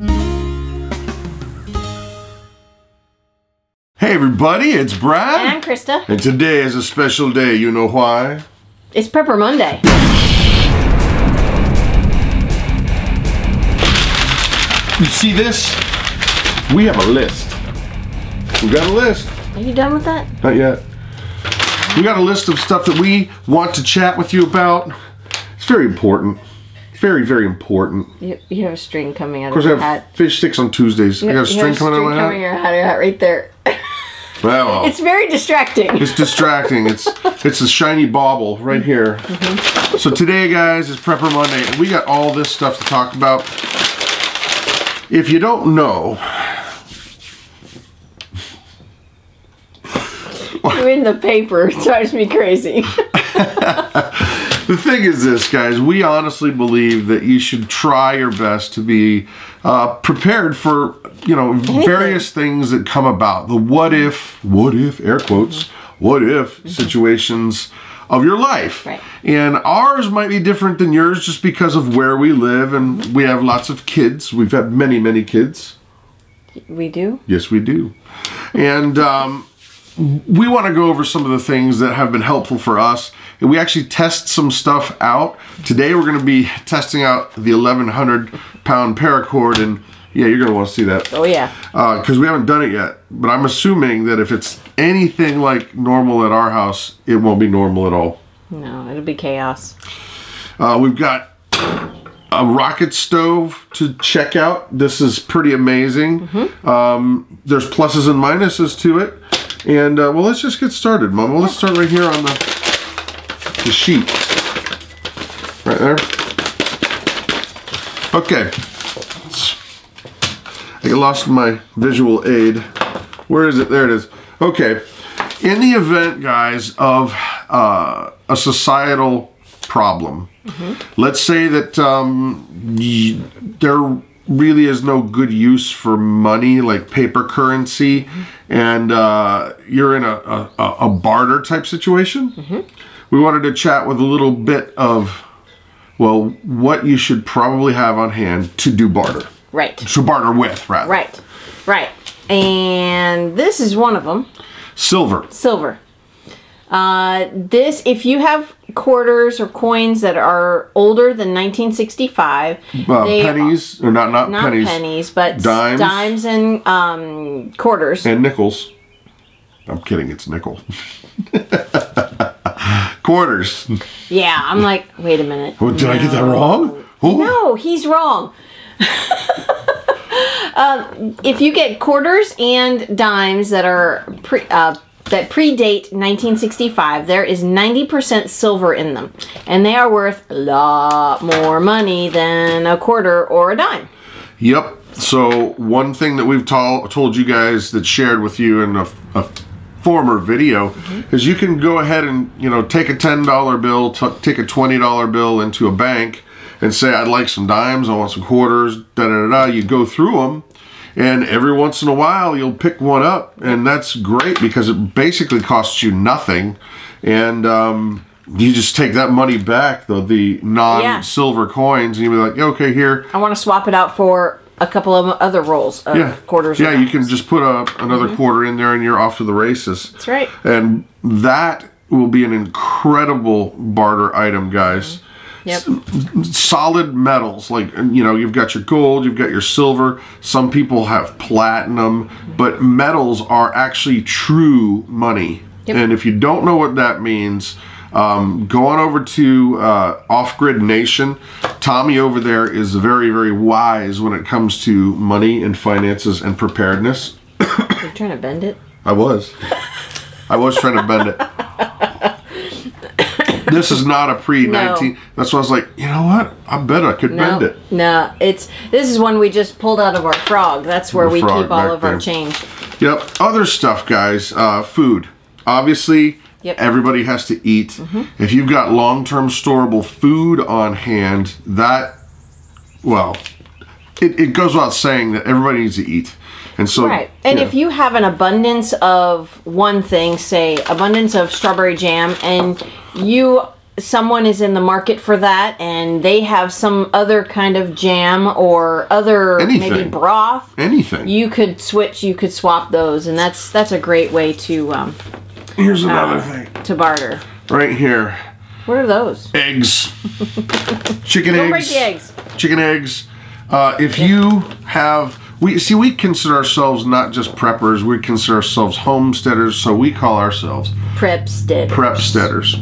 Hey everybody, it's Brad. And I'm Krista. And today is a special day, you know why? It's Prepper Monday. You see this? We have a list. We got a list. Are you done with that? Not yet. We got a list of stuff that we want to chat with you about. It's very important. Very, very important. You have a string coming out of your hat. Of course I have fish sticks on Tuesdays. I got a string coming out of my hat. Coming out of your hat right there. Well, it's very distracting. It's distracting. It's a shiny bauble right here. Mm-hmm. So today, guys, is Prepper Monday, and we got all this stuff to talk about. If you don't know, doing the paper drives me crazy. The thing is this, guys, we honestly believe that you should try your best to be prepared for, you know, various things that come about. The what if, air quotes, what if situations of your life. Right. And ours might be different than yours just because of where we live, and we have lots of kids. We've had many, many kids. We do? Yes, we do. And we want to go over some of the things that have been helpful for us. And we actually test some stuff out. Today we're going to be testing out the 1,100-pound paracord, and yeah, you're going to want to see that. Oh yeah. Because we haven't done it yet. But I'm assuming that if it's anything like normal at our house, it won't be normal at all. No, it'll be chaos. We've got a rocket stove to check out. This is pretty amazing. Mm-hmm. There's pluses and minuses to it. And well, let's just get started, Mom. Well, let's start right here on the sheet. Right there. Okay. I lost my visual aid. Where is it? There it is. Okay. In the event, guys, of a societal problem, let's say that there really is no good use for money, like paper currency, and you're in a barter type situation. We wanted to chat with a little bit of, well, what you should probably have on hand to do barter. Right. To barter with, rather. Right. Right. And this is one of them. Silver. Silver. This, if you have quarters or coins that are older than 1965, pennies, or not pennies. Not pennies, but dimes and quarters. And nickels. I'm kidding, it's nickel. Quarters. Yeah, I'm like, wait a minute. Oh, did I get that wrong? Oh. No, he's wrong. If you get quarters and dimes that are that predate 1965, there is 90% silver in them, and they are worth a lot more money than a quarter or a dime. Yep. So one thing that we've told you guys, that shared with you in a former video, is you can go ahead and, you know, take a $10 bill, take a $20 bill into a bank and say, I'd like some dimes, I want some quarters, da-da-da-da. You go through them, and every once in a while you'll pick one up, and that's great because it basically costs you nothing, and you just take that money back, the non-silver coins, and you'll be like, okay, here. I want to swap it out for a couple of other rolls of quarters. Yeah, you can just put another quarter in there and you're off to the races. That's right. And that will be an incredible barter item, guys. Yep. Solid metals, like, you know, you've got your gold, you've got your silver, some people have platinum, but metals are actually true money. Yep. And if you don't know what that means, go on over to Off-Grid Nation. Tommy over there is very, very wise when it comes to money and finances and preparedness. You're trying to bend it? I was. I was trying to bend it. This is not a pre-19. No. That's why I was like, you know what? I bet I could bend it. No, this is one we just pulled out of our frog. That's where we keep all of our change. Yep. Other stuff, guys. Food. Obviously, everybody has to eat. If you've got long-term storable food on hand, that, well, it goes without saying that everybody needs to eat. And so, right. And if you have an abundance of one thing, say abundance of strawberry jam, and you someone is in the market for that and they have some other kind of jam or other maybe broth, you could swap those, and that's a great way to here's another thing to barter. Right here. What are those? Eggs. Chicken Don't eggs. break the eggs. Chicken eggs. If you have, we consider ourselves not just preppers, we consider ourselves homesteaders, so we call ourselves Prepsteaders.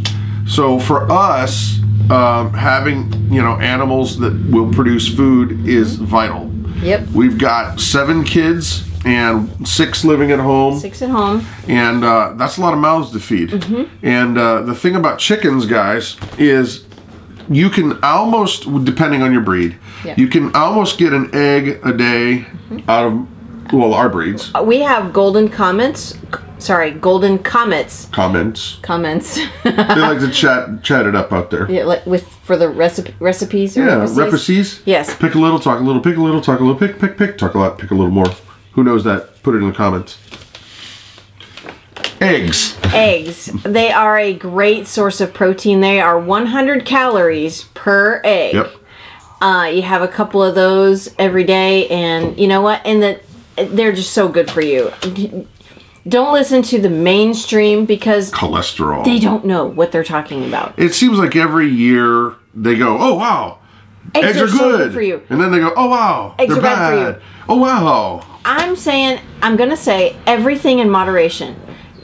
So for us, having, animals that will produce food is vital. Yep. We've got 7 kids and 6 living at home. 6 at home. And that's a lot of mouths to feed. And the thing about chickens, guys, is you can almost, depending on your breed, you can almost get an egg a day out of, well, our breeds. We have golden comets. Golden comets. Comments. They like to chat it up out there. Yeah, like for the recipes. Recipes. Yes. Pick a little, talk a little. Pick a little, talk a little. Pick. Talk a lot. Pick a little more. Who knows that? Put it in the comments. Eggs. They are a great source of protein. They are 100 calories per egg. Yep. You have a couple of those every day, and you know what? And they're just so good for you. Don't listen to the mainstream because cholesterol. They don't know what they're talking about. It seems like every year they go, "Oh wow, eggs are good. So good for you," and then they go, "Oh wow, eggs they're are bad for you." Oh wow. I'm gonna say everything in moderation.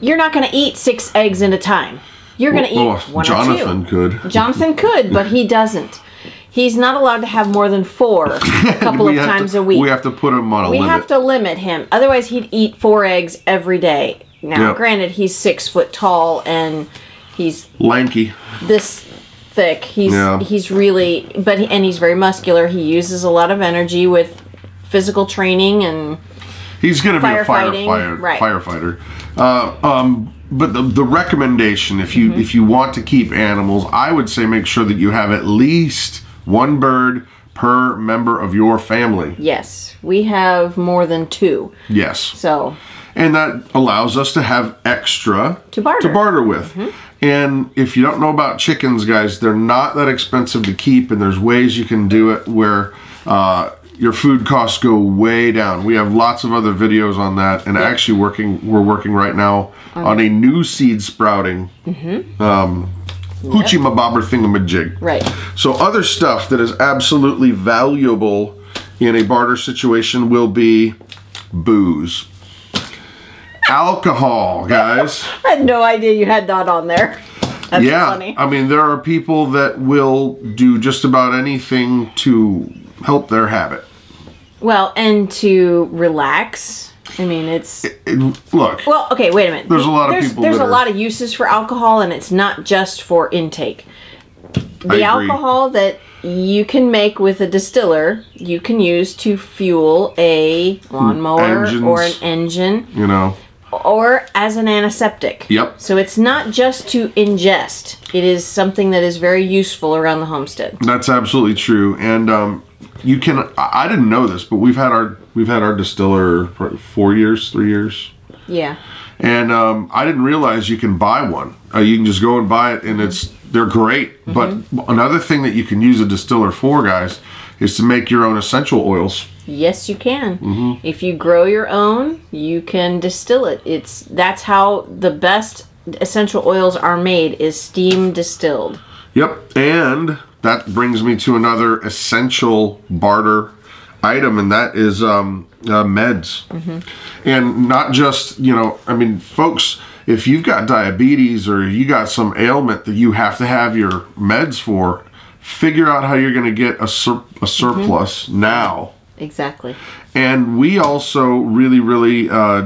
You're not gonna eat 6 eggs at a time. You're gonna eat 1 Jonathan or 2. could. Jonathan could, but he doesn't. He's not allowed to have more than 4 a couple of times a week. We have to put him on a limit. We have to limit him. Otherwise, he'd eat 4 eggs every day. Now, granted, he's 6 foot tall and he's lanky. This thick. He's really, and he's very muscular. He uses a lot of energy with physical training and he's going to be a firefighter. But the recommendation, if you want to keep animals, I would say make sure that you have at least 1 bird per member of your family. Yes, we have more than 2. Yes. So. And that allows us to have extra to barter with. And if you don't know about chickens, guys, they're not that expensive to keep, and there's ways you can do it where your food costs go way down. We have lots of other videos on that, and actually we're working right now on a new seed sprouting hoochie mabobber thingamajig. Right. So other stuff that is absolutely valuable in a barter situation will be booze. Alcohol, guys. I had no idea you had that on there. That's funny. I mean, there are people that will do just about anything to help their habit. Well, and to relax. I mean, look. Well, okay, wait a minute. There's a lot of people. There's a lot of uses for alcohol, and it's not just for intake. The alcohol that you can make with a distiller, you can use to fuel a lawnmower or an engine. Or as an antiseptic. Yep. So it's not just to ingest. It is something that is very useful around the homestead. That's absolutely true. And you can. I didn't know this, but we've had our distiller for 4 years, 3 years. Yeah. And I didn't realize you can buy one. You can just go and buy it, and they're great. But another thing that you can use a distiller for, guys, is to make your own essential oils. Yes, you can. If you grow your own, you can distill it. That's how the best essential oils are made, is steam distilled. Yep, and that brings me to another essential barter item, and that is meds. And not just, I mean, folks, if you've got diabetes or you got some ailment that you have to have your meds for, figure out how you're going to get a surplus now. Exactly. And we also really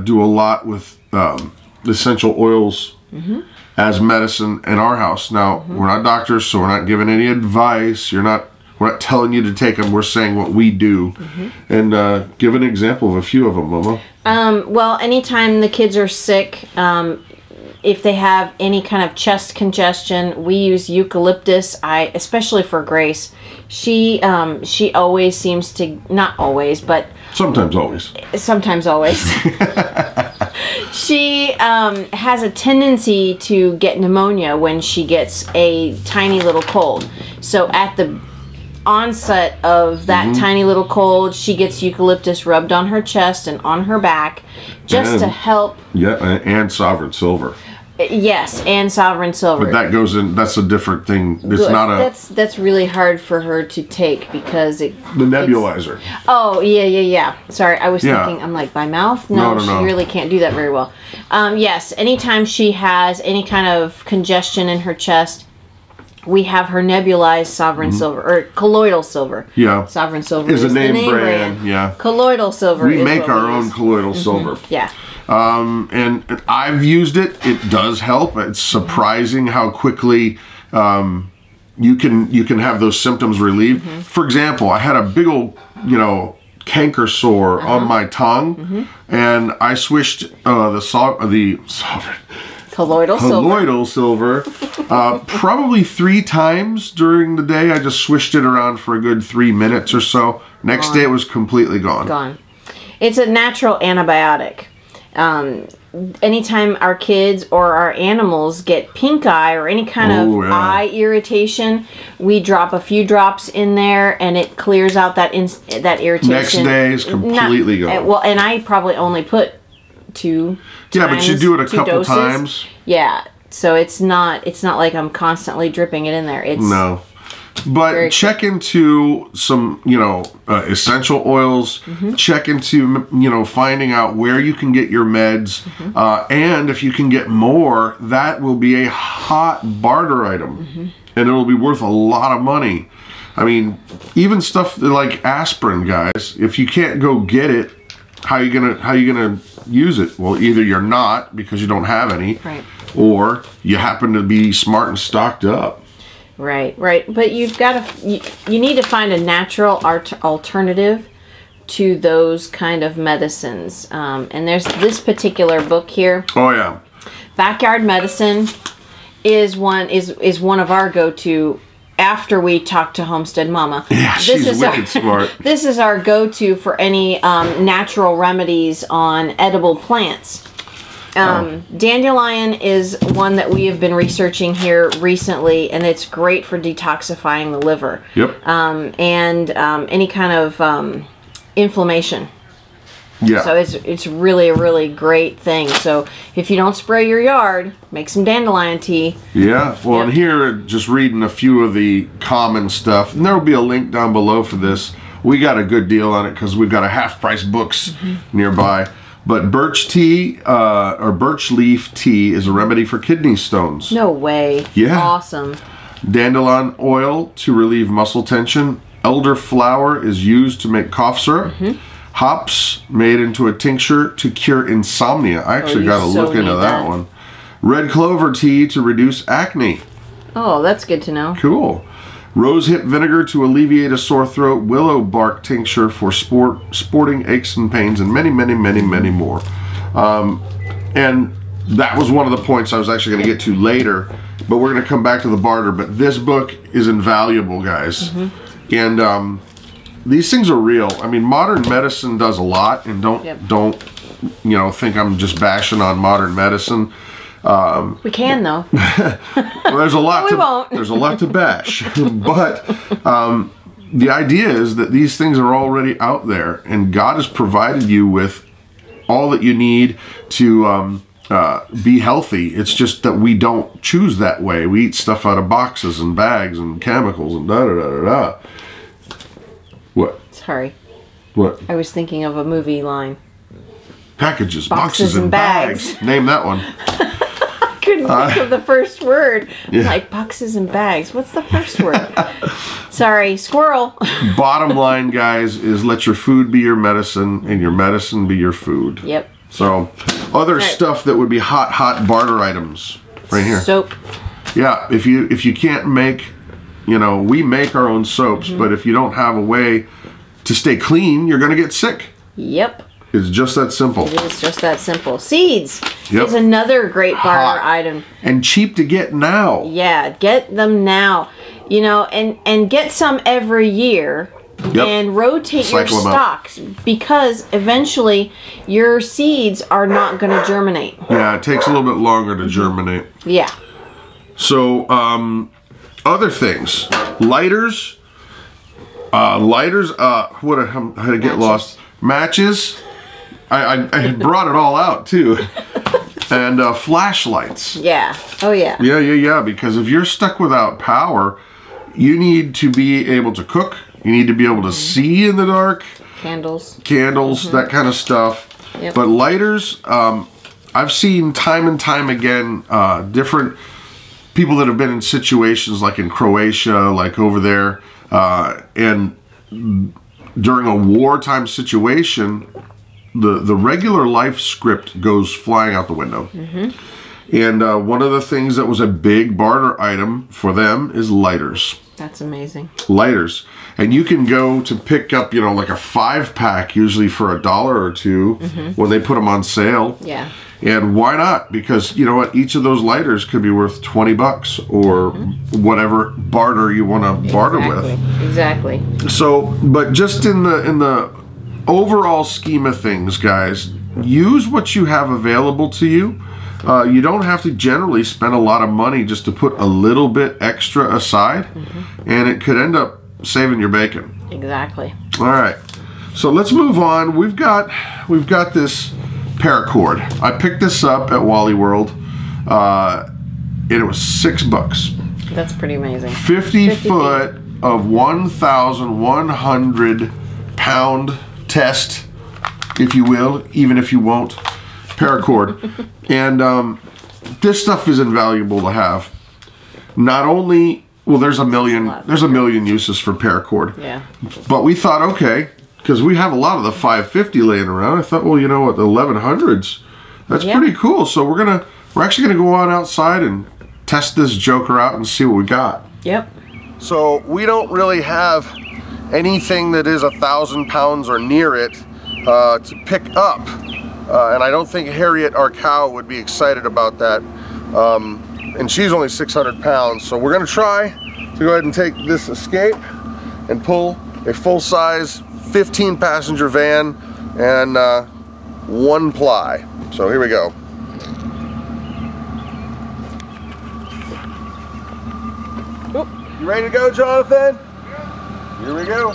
do a lot with essential oils as medicine in our house. Now, we're not doctors, so we're not giving any advice. We're not telling you to take them. We're saying what we do. And give an example of a few of them, Mama. Well, anytime the kids are sick, if they have any kind of chest congestion, we use eucalyptus. Especially for Grace, she always seems to, not always, but sometimes always. She has a tendency to get pneumonia when she gets a tiny little cold. So at the onset of that tiny little cold, she gets eucalyptus rubbed on her chest and on her back just to help. Yeah, and sovereign silver. Yes, and sovereign silver. But that goes in. That's a different thing. It's not a. That's really hard for her to take because it. The nebulizer. Oh yeah. Sorry, I was thinking. I'm like by mouth. No, she really can't do that very well. Yes, anytime she has any kind of congestion in her chest, we have her nebulized sovereign silver or colloidal silver. Yeah. Sovereign silver is the name brand. Yeah. Colloidal silver. We make our own colloidal silver. Yeah. And I've used it. It does help. It's surprising how quickly you can have those symptoms relieved. For example, I had a big old, canker sore on my tongue, and I swished the colloidal silver probably 3 times during the day. I just swished it around for a good 3 minutes or so. Next day it was completely gone. It's a natural antibiotic. Anytime our kids or our animals get pink eye or any kind of eye irritation, we drop a few drops in there and it clears out that irritation. Next day is completely gone. Well, and I probably only put 2 Yeah, but you do it a couple doses. times. Yeah, so it's not like I'm constantly dripping it in there. It's no. But check into some, essential oils. Check into, finding out where you can get your meds. And if you can get more, that will be a hot barter item. And it'll be worth a lot of money. I mean, even stuff like aspirin, guys, if you can't go get it, how you gonna use it? Well, either you're not because you don't have any, or you happen to be smart and stocked up. Right. But you've got to, you need to find a natural alternative to those kind of medicines. And there's this particular book here. Oh yeah. Backyard Medicine is one of our go-to after we talk to Homestead Mama. Yeah, she's wicked smart. This is our go-to for any natural remedies on edible plants. Dandelion is one that we have been researching here recently, and it's great for detoxifying the liver. Yep. And any kind of inflammation. Yeah. So it's really a really great thing. So if you don't spray your yard, make some dandelion tea. Yeah. Well, and here, just reading a few of the common stuff, and there will be a link down below for this. We got a good deal on it because we've got a half-price books nearby. But birch tea, or birch leaf tea, is a remedy for kidney stones. No way. Yeah. Awesome. Dandelion oil to relieve muscle tension. Elder flower is used to make cough syrup. Hops made into a tincture to cure insomnia. I actually got to look into that one. Red clover tea to reduce acne. Oh, that's good to know. Cool. Rosehip vinegar to alleviate a sore throat. Willow bark tincture for sporting aches and pains, and many, many, many, many more. And that was one of the points I was actually going to get to later, but we're going to come back to the barter. But this book is invaluable, guys. And these things are real. I mean, modern medicine does a lot, and don't think I'm just bashing on modern medicine. We can though. Well, there's a lot. There's a lot to bash, but the idea is that these things are already out there, and God has provided you with all that you need to be healthy. It's just that we don't choose that way. We eat stuff out of boxes and bags and chemicals and da da da da da. What? Sorry. What? I was thinking of a movie line. Packages, boxes and bags. Name that one. Couldn't think of the first word. Like boxes and bags. What's the first word? Sorry, squirrel. Bottom line, guys, is let your food be your medicine and your medicine be your food. Yep. So, other stuff that would be hot barter items right here. Soap. Yeah, if you can't make, we make our own soaps, but if you don't have a way to stay clean, you're going to get sick. Yep. It's just that simple. It is just that simple. Seeds is another great barter item. And cheap to get now. Yeah, get them now. And get some every year and rotate your Cycle 'em out. stocks, because eventually your seeds are not going to germinate. Yeah, it takes a little bit longer to germinate. Yeah. So, other things. Lighters. What? How did I get lost? Matches. I had brought it all out, too. And flashlights. Yeah. Oh, yeah. Yeah. Because if you're stuck without power, you need to be able to cook. You need to be able to see in the dark. Candles, that kind of stuff. Yep. But lighters, I've seen time and time again, different people that have been in situations like in Croatia, like over there, and during a wartime situation, the regular life script goes flying out the window. And one of the things that was a big barter item for them is lighters. That's amazing. Lighters. And you can go to pick up, like a 5-pack, usually for $1 or $2 when they put them on sale. Yeah. And why not? Because you know what? Each of those lighters could be worth $20 or whatever barter you want to barter with. Exactly. So, but just in the overall scheme of things, guys, use what you have available to you. You don't have to generally spend a lot of money just to put a little bit extra aside, and it could end up saving your bacon. Exactly. All right, so let's move on. We've got this paracord. I picked this up at Wally World, and it was $6. That's pretty amazing. 50 foot of 1,100 pound test, if you will, even if you won't, paracord. And this stuff is invaluable to have. Not only, well, there's a million uses for paracord. Yeah. But we thought, okay, because we have a lot of the 550 laying around. I thought, well, you know what, the 1100s, that's pretty cool. So we're actually gonna go on outside and test this joker out and see what we got. Yep. So we don't really have anything that is 1,000 pounds or near it to pick up. And I don't think Harriet, our cow, would be excited about that. And she's only 600 pounds. So we're gonna try to go ahead and take this Escape and pull a full-size 15-passenger van and 1 ply. So here we go. You ready to go, Jonathan? Yeah. Here we go.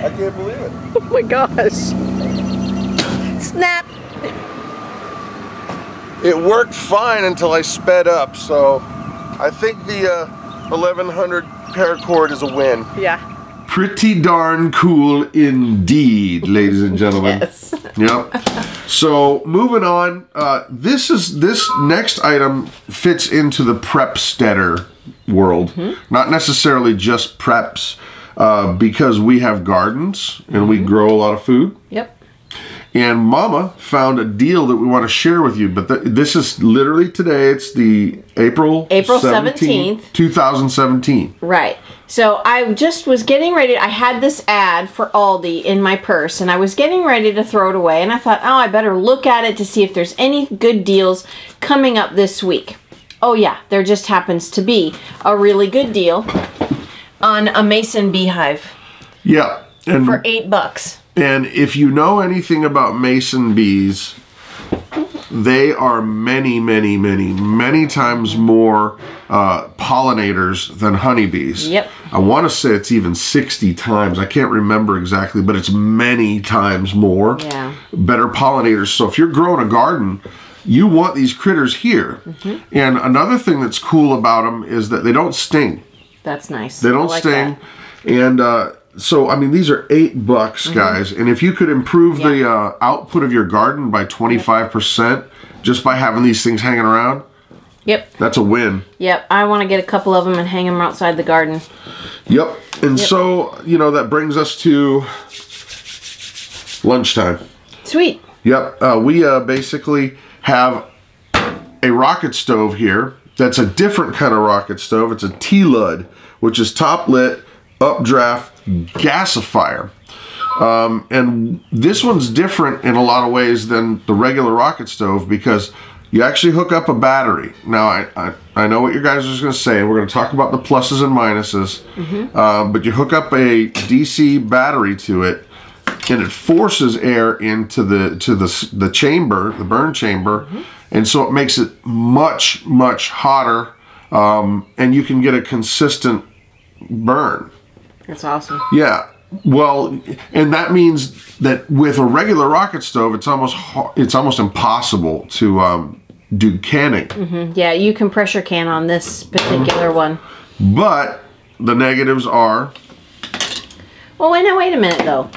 I can't believe it. Oh my gosh. Snap. It worked fine until I sped up, so I think the 1100 paracord is a win. Yeah. Pretty darn cool indeed, ladies and gentlemen. Yes. Yep. So moving on, this next item fits into the prepsteader world. Not necessarily just preps, because we have gardens and we grow a lot of food. Yep. And Mama found a deal that we want to share with you, but this is literally today. It's the April 17th, 2017. Right. So I just was getting ready. I had this ad for Aldi in my purse, and I was getting ready to throw it away. And I thought, oh, I better look at it to see if there's any good deals coming up this week. Oh yeah, there just happens to be a really good deal on a mason beehive. Yeah. And for $8. And if you know anything about mason bees, they are many, many, many, many times more pollinators than honeybees. Yep. I want to say it's even 60 times. I can't remember exactly, but it's many times more. Yeah. Better pollinators. So if you're growing a garden, you want these critters here. And another thing that's cool about them is that they don't sting. That's nice. They don't sting. And so, I mean, these are $8, guys. And if you could improve the output of your garden by 25% just by having these things hanging around, that's a win. Yep. I want to get a couple of them and hang them outside the garden. Yep. And so, you know, that brings us to lunchtime. Sweet. Yep. We basically have a rocket stove here. That's a different kind of rocket stove. It's a T-Lud, which is top lit, updraft gasifier. And this one's different in a lot of ways than the regular rocket stove because you actually hook up a battery. Now, I know what you guys are going to say. We're going to talk about the pluses and minuses. But you hook up a DC battery to it, and it forces air into the chamber, the burn chamber, and so it makes it much, much hotter, and you can get a consistent burn. That's awesome. Yeah. Well, and that means that with a regular rocket stove, it's almost impossible to do canning. Yeah, you can pressure can on this particular one. But the negatives are. Well, wait a minute though.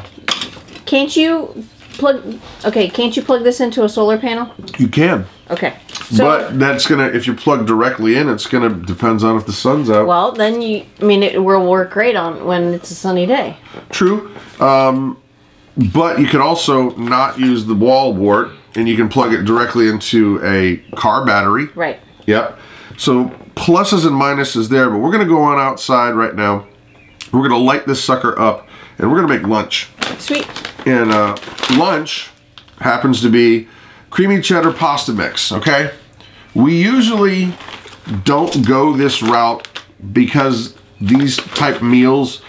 Can't you plug? Okay, can't you plug this into a solar panel? You can. Okay. So, but that's gonna, if you plug directly in, it's gonna depends on if the sun's out. Well, then it will work great on when it's a sunny day. True. But you can also not use the wall wart, and you can plug it directly into a car battery. Right. Yep. So pluses and minuses there, but we're gonna go on outside right now. We're gonna light this sucker up, and we're gonna make lunch. Sweet. And lunch happens to be creamy cheddar pasta mix, okay? We usually don't go this route because these type meals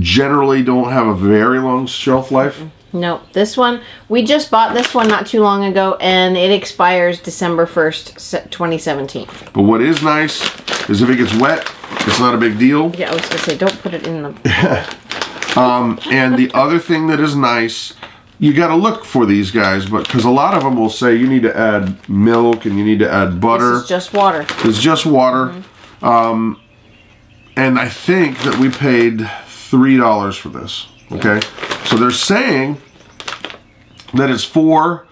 generally don't have a very long shelf life. No, this one, we just bought this one not too long ago, and it expires December 1st, 2017. But what is nice is if it gets wet, it's not a big deal. Yeah, I was gonna say, don't put it in the... And the other thing that is nice, you got to look for these guys, but because a lot of them will say you need to add milk and you need to add butter. This is just water. It's just water. And I think that we paid $3 for this. Okay, so they're saying that it's 4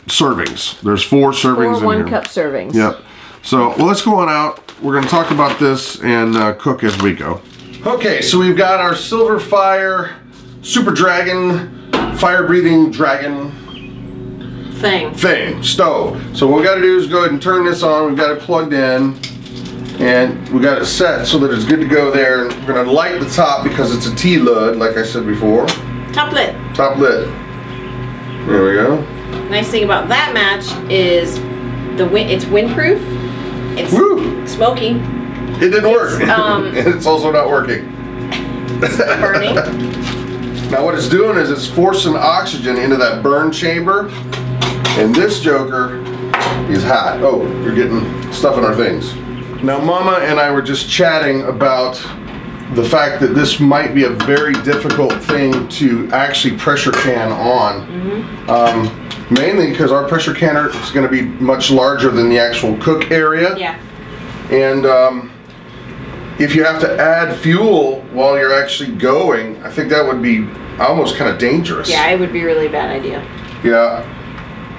servings. There's 4 servings 4 in here. 1-cup servings. Yep. So, well, let's go on out. We're going to talk about this and cook as we go. Okay, so we've got our Silver Fire Super Dragon, fire-breathing dragon thing, stove. So what we got to do is go ahead and turn this on. We've got it plugged in, and we got it set so that it's good to go there. And we're going to light the top because it's a T-lid, like I said before. Top lid. Top lid. There we go. Nice thing about that match is it's windproof. It's smoky. It didn't work. It's also not working. It's burning. Now what it's doing is it's forcing oxygen into that burn chamber, and this joker is hot. Oh, you're getting stuff in our things. Now Mama and I were just chatting about the fact that this might be a very difficult thing to actually pressure can on. Mainly because our pressure canner is going to be much larger than the actual cook area. Yeah. And if you have to add fuel while you're actually going, I think that would be almost kind of dangerous. Yeah, it would be a really bad idea. Yeah.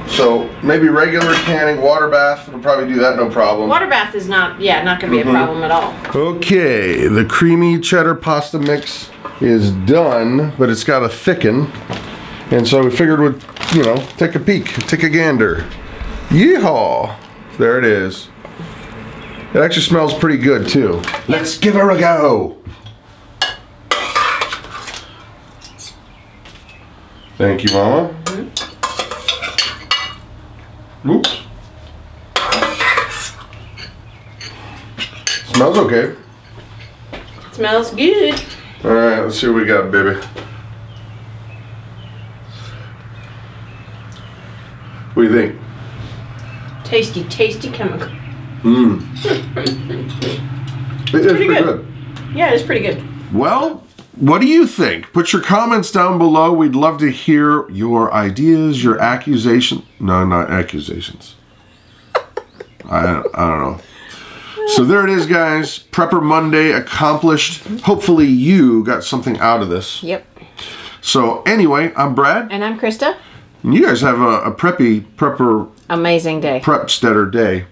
So maybe regular canning, water bath, we'll probably do that no problem. Water bath is not going to be a problem at all. Okay, the creamy cheddar pasta mix is done, but it's got to thicken. And so we figured we'd, take a peek, take a gander. Yeehaw! There it is. It actually smells pretty good too. Let's give her a go. Thank you, Mama. Oops. Smells okay. Smells good. All right, let's see what we got, baby. What do you think? Tasty, tasty chemical. It is pretty good. Yeah, it's pretty good. Well, what do you think? Put your comments down below. We'd love to hear your ideas, your accusations. No, not accusations. I don't know. So there it is, guys. Prepper Monday accomplished. Hopefully you got something out of this. Yep. So anyway, I'm Brad. And I'm Krista. And you guys have a prepper amazing day. Prepsteader day.